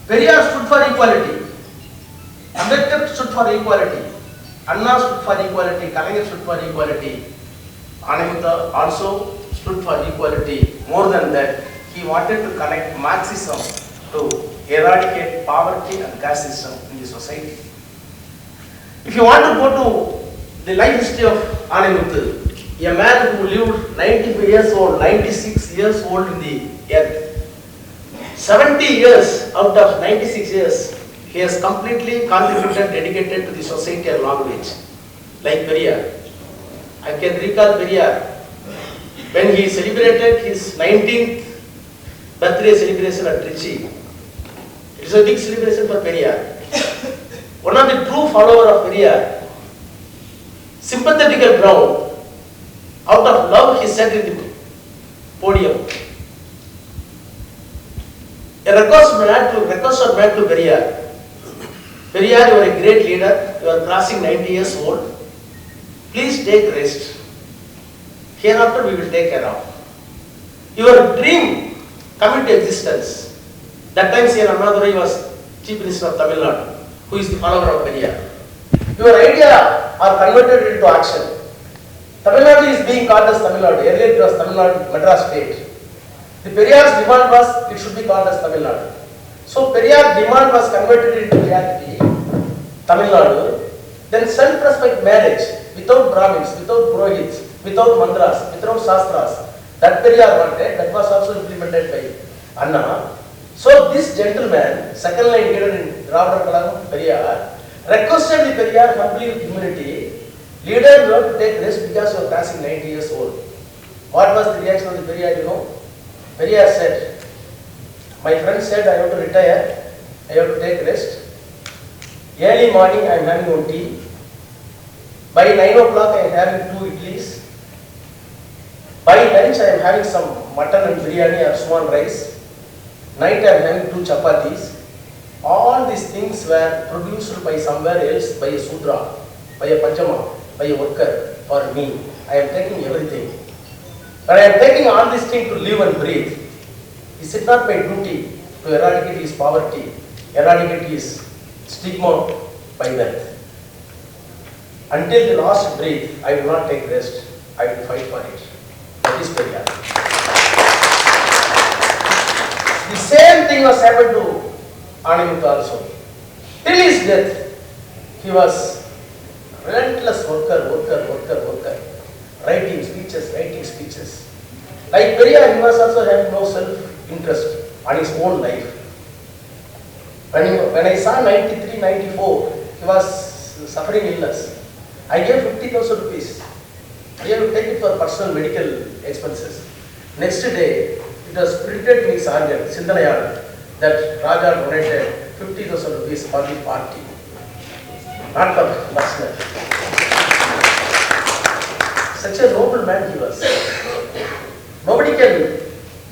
Periyar stood for equality. Ambedkar stood for equality. Anna stood for equality. Kalaignar stood for equality. Anaimuthu also stood for equality. More than that, he wanted to connect Marxism to eradicate poverty and caste system in the society. If you want to go to the life history of Anaimuthu, a man who lived 95 years old, 96 years old in the earth, 70 years out of 96 years, he has completely contributed, dedicated to the society and language, like Periyar. I can recall Periyar when he celebrated his 19th birthday celebration at Trichy. It is a big celebration for Periyar. One of the true follower of Periyar, sympathetical ground, out of love he said in the podium. A request was made to Periyar. Periyar, you are a great leader, you are crossing 90 years old. Please take rest. Hereafter we will take care of. Your dream come into existence. That time C. N. Annadurai was Chief Minister of Tamil Nadu, who is the follower of Periyar. Your idea are converted into action. Tamil Nadu is being called as Tamil Nadu. Earlier it was Tamil Nadu, Madras state. The Periyar's demand was it should be called as Tamil Nadu. So Periyar's demand was converted into reality, Tamil Nadu. Then self-respect marriage without Brahmins, without Purohits, without mantras, without shastras. That Periyar wanted. That was also implemented by Anna. So this gentleman, second line leader in Dravida Kalam, Periyar, requested the Periyar humbly with humility. Leader, you have to take rest because you are passing 90 years old. What was the reaction of the Periyar, you know? Periyar said, my friend said I have to retire, I have to take rest. Early morning I am having one tea. By 9 o'clock I am having 2 idlis. By lunch I am having some mutton and biryani or small rice. Night I am having 2 chapatis. All these things were produced by somewhere else, by a Sudra, by a Panchama, by a worker. For me, I am taking everything. But I am taking all these things to live and breathe. Is it not my duty to eradicate his poverty, eradicate his stigma by death? Until the last breath, I will not take rest. I will fight for it. That is Periyar. The same thing was happened to Anaimuthu also. Till his death, he was relentless worker. Writing speeches. Like Periyar, he was also having no self-interest on his own life. When I saw 93, 94, he was suffering illness. I gave 50,000 rupees. I have to take it for personal medical expenses. Next day, it was printed in his organ, Sindanayal, that Raja donated 50,000 rupees for the party, not for personal. Such a noble man he was. Nobody can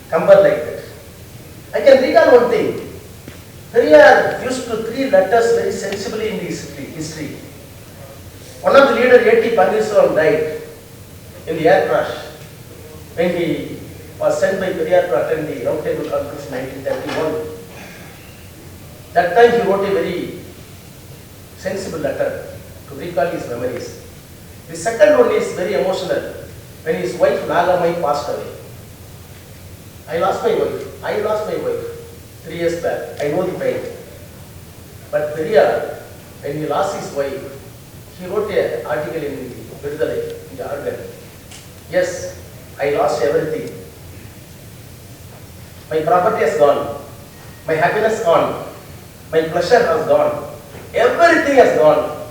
compare like that. I can recall one thing. Periyar used to 3 letters very sensibly in history. One of the leaders, A.T. Panneerselvam, died in the air crash when he was sent by Periyar to attend the Round Table Conference in 1931. That time he wrote a very sensible letter to recall his memories. The second one is very emotional when his wife Nagamai passed away. I lost my wife 3 years back. I know the pain. But Periyar, when he lost his wife, he wrote an article in the organ. Yes, I lost everything. My property has gone. My happiness gone. My pleasure has gone. Everything has gone.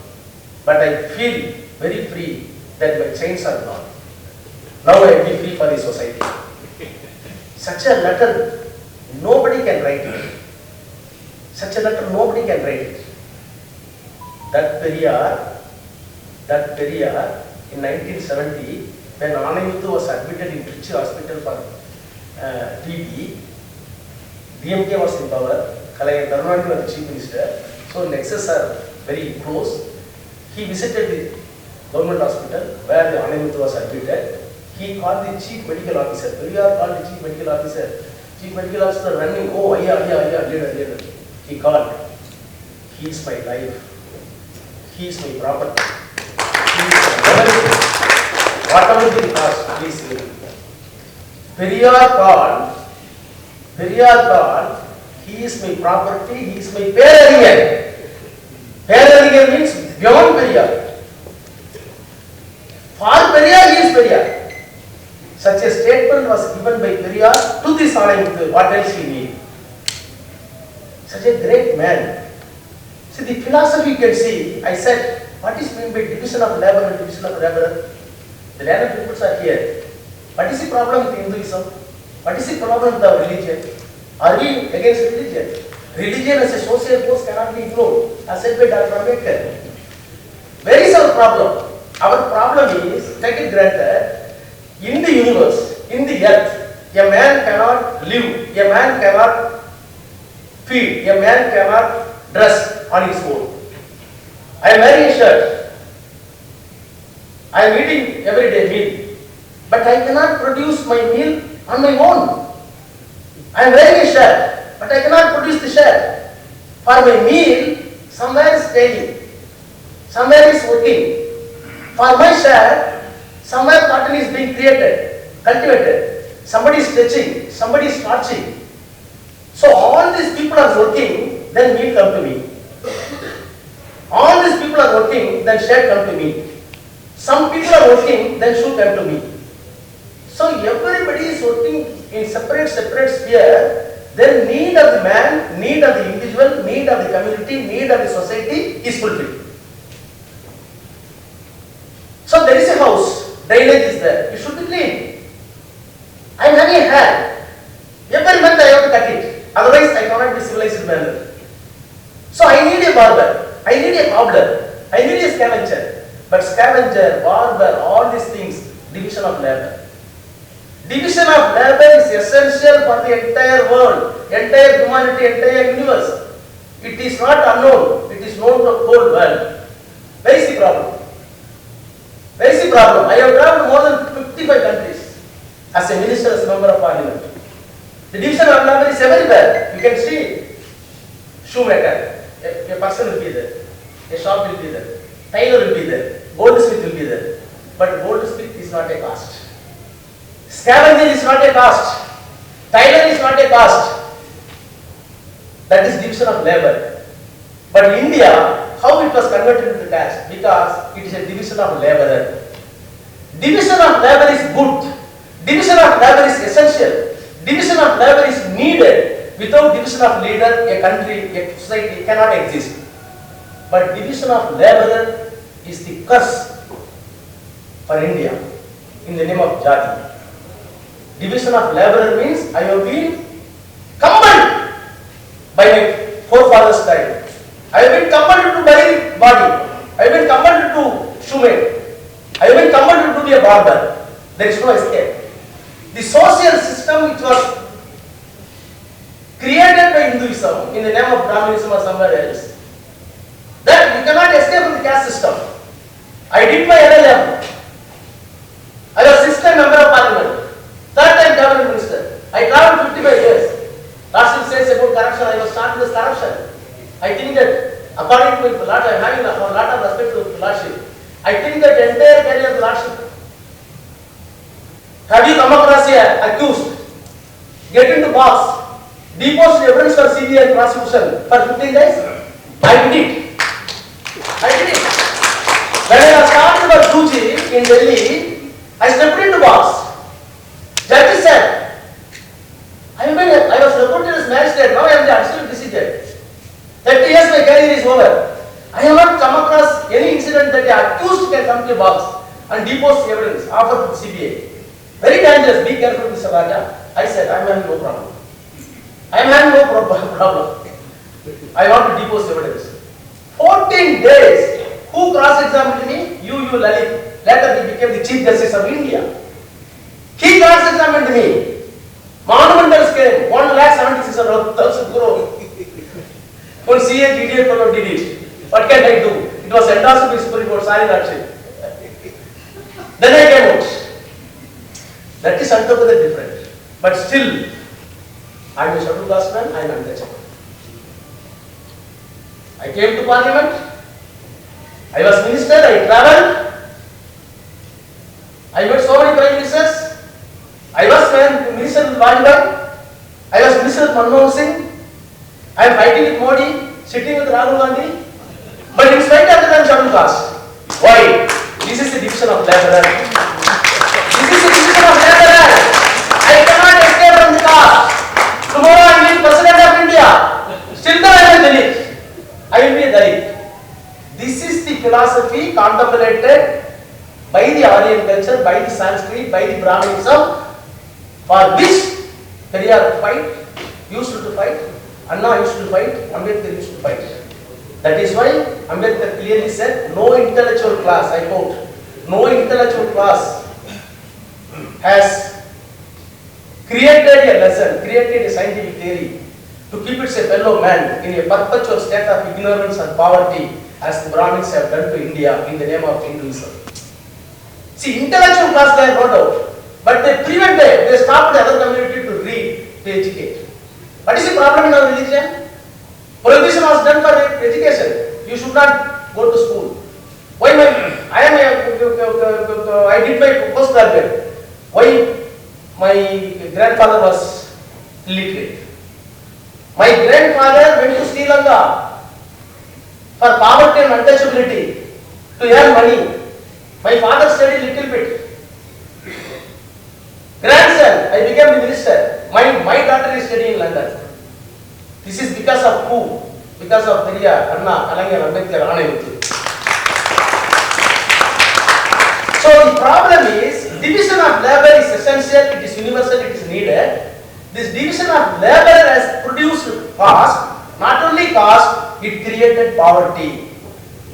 But I feel very free that my chains are gone. Now I will be free for the society. Such a letter, nobody can write it. Such a letter, nobody can write it. That Periyar in 1970, when Anaimuthu was admitted in Trichy Hospital for TB, DMK was in power, Kalaignar was the Chief Minister, so nexus are very close. He visited the government hospital where the Anaimuthu was admitted. He called the Chief Medical Officer. Periyar called the Chief Medical Officer. Chief Medical Officer running, oh, yeah, leader. He called, he is my life, he is my property, he is my everything. Whatever the cost, please leave. Periyar called, he is my property, he is my Perarignar. Perarignar means beyond Periyar. For Periyar, he is Periyar. Such a statement was given by Periyar to this Anaimuthu. What else he need? Such a great man. See, the philosophy you can see, I said, what is meant by division of labor and division of labor? The labor peoples are here. What is the problem with Hinduism? What is the problem with our religion? Are we against religion? Religion as a social force cannot be ignored, as said by Dr.R.M. Ambedkar. Where is our problem? Our problem is, take it granted, in the universe, in the earth, a man cannot live, a man cannot feed, a man cannot dress on his own. I am wearing a shirt, I am eating everyday meal, but I cannot produce my meal on my own. I am wearing a shirt, but I cannot produce the shirt. For my meal, somewhere is daily, somewhere is working. For my shirt, somewhere cotton is being created, cultivated. Somebody is stitching, somebody is starching. So all these people are working, then meal come to me. All these people are working, then shirt come to me. Some people are working, then shoe come to me. So everybody is working in separate sphere. Then need of the man, need of the individual, need of the community, need of the society is fulfilled. So there is a house, drainage is there, it should be clean. I am having a hair. Every month I have to cut it, otherwise I cannot be civilized manner. So I need a barber, I need a cobbler, I need a scavenger. But scavenger, barber, all these things, division of labor. Division of labor is essential for the entire world, entire humanity, entire universe. It is not unknown, it is known to the whole world. Where is the problem? Where is the problem? I have traveled more than 55 countries as a minister, as a member of parliament. The division of labor is everywhere. You can see shoemaker, a person will be there, a shop will be there, tailor will be there, goldsmith will be there. But goldsmith is not a caste. Scavenger is not a caste. Tailor is not a caste. That is division of labor. But in India, how it was converted into caste? Because it is a division of labor. Division of labor is good. Division of labor is essential. Division of labor is needed. Without division of leader, a country, a society cannot exist. But division of labor is the curse for India in the name of Jati. Division of labor means I have been compelled by my forefathers' time. I have been compelled to bury body. I have been compelled to shoemake. I have been compelled to be a barber. There is no escape. The social system which was created by Hinduism in the name of Brahmanism or somewhere else, that you cannot escape from the caste system. I did my LLM. I was 6th time member of parliament. 3rd time cabinet minister. I traveled 55 years. Last week says about corruption, I was starting this corruption. I think that according to my Lord, I am having a lot of respect to Lordship. I think that entire career of the Lordship. Have you come across here accused, get into box, deposit evidence for CBI and prosecution for 15 days? I did it. When I was started for 2G in Delhi, I stepped into box. Judge said, I was reported as magistrate, now I am the additional decision. 30 years my career is over. I have not come across any incident that the accused can come to a box and deposit evidence offered to CBI. Very dangerous, be careful Mr. Raja. I said, I am having no problem. I am having no problem. I want to deposit evidence. 14 days. Who cross-examined me? You Lalit. Later he became the Chief Justice of India. He cross-examined me. Monumental scale, 1,76,000 crore. When CA DDA fellow did it. What can I do? It was endorsed by Supreme Court, sorry Lordship. Then I came out. That is altogether different. But still, I am a scheduled caste man, I am untouchable. I came to Parliament. I was minister. I travelled. I met so many prime ministers. I was minister with Vajpayee. I was minister with Manmohan Singh. I am fighting with Modi, sitting with Rahul Gandhi. But in spite of that, I am scheduled caste. Why? This is the division of labor. This is the division of labor. I cannot escape from the caste. Tomorrow I will be president of India. Still though I am a Dalit. I will be a Dalit. This is the philosophy contemplated by the Aryan culture, by the Sanskrit, by the Brahminism, for which Periyar used to fight, Anna used to fight, Ambedkar used to fight. That is why Ambedkar clearly said, no intellectual class, I quote, no intellectual class has created a lesson, created a scientific theory to keep its fellow man in a perpetual state of ignorance and poverty as the Brahmins have done to India in the name of Hinduism. See, intellectual class they are no doubt, but they prevented, they stopped the other community to read, to educate. What is the problem in our religion? Prohibition was done for education. You should not go to school. Why I did my postgraduate. Why my grandfather was illiterate? My grandfather went to Sri Lanka for poverty and untouchability to earn money. My father studied little bit. Grandson, I became the minister. My daughter is studying in London. This is because of who? Because of Periyar, Perarignar, Ambedkar, Anaimuthu. So the problem is, division of labor is essential, it is universal, it is needed. This division of labor has produced caste, not only caste, it created poverty.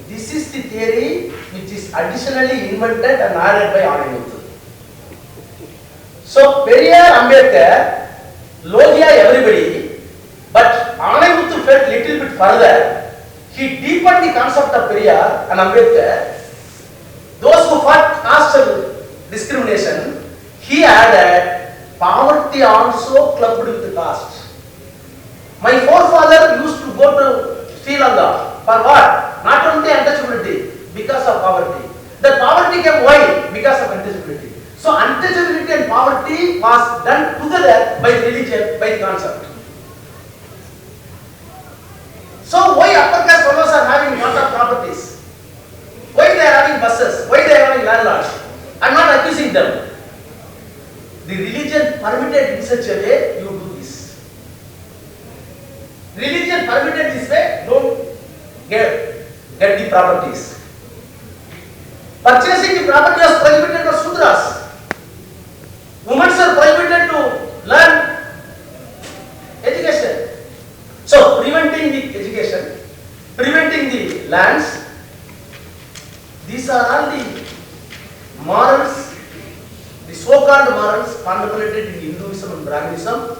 This is the theory which is additionally invented and added by Anaimuthu. So Periyar, Ambedkar, Lohia everybody, but Anaimuthu felt little bit further. He deepened the concept of Periyar and Ambedkar. Those who fought caste discrimination, he added poverty also clubbed with the caste. My forefather used to go to Sri Lanka for what? Not only untouchability, because of poverty. The poverty came why? Because of untouchability. So untouchability and poverty was done together by the religion, by the concept. So why upper caste fellows are having lot of properties? Why they are having buses? Why they are having landlords? I am not accusing them. The religion permitted in such a way, you do this. Religion permitted this way, don't get the properties. Purchasing the property was prohibited for Sudras. Women are prohibited to learn education. So, preventing the education, preventing the lands, these are all the morals, the so-called morals contemplated in Hinduism and Brahminism,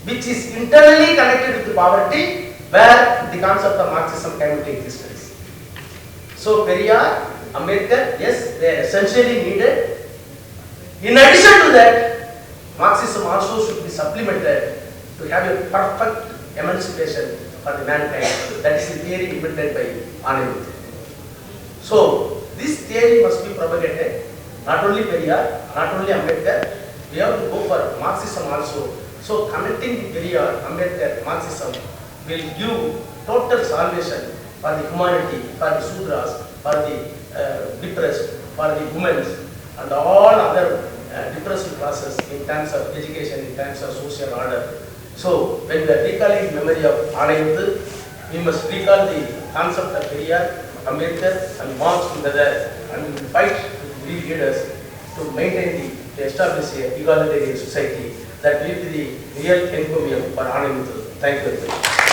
which is internally connected with the poverty, where the concept of Marxism came into existence. So, Periyar, Ambedkar, yes, they are essentially needed. In addition to that, Marxism also should be supplemented to have a perfect emancipation for the mankind. That is the theory invented by Anaimuthu. So, this theory must be propagated, not only Periyar, not only Ambedkar, we have to go for Marxism also. So, connecting the Periyar, Ambedkar, Marxism will give total salvation for the humanity, for the Sudras, for the depressed, for the women, and all other depressed classes in terms of education, in terms of social order. So, when we are recalling the memory of Anaimuthu, we must recall the concept of Periyar, Ambedkar, and Marx together, and we will fight with the leaders to maintain to establish a egalitarian society that will be the real encomium for Anaimuthu. Thank you very much.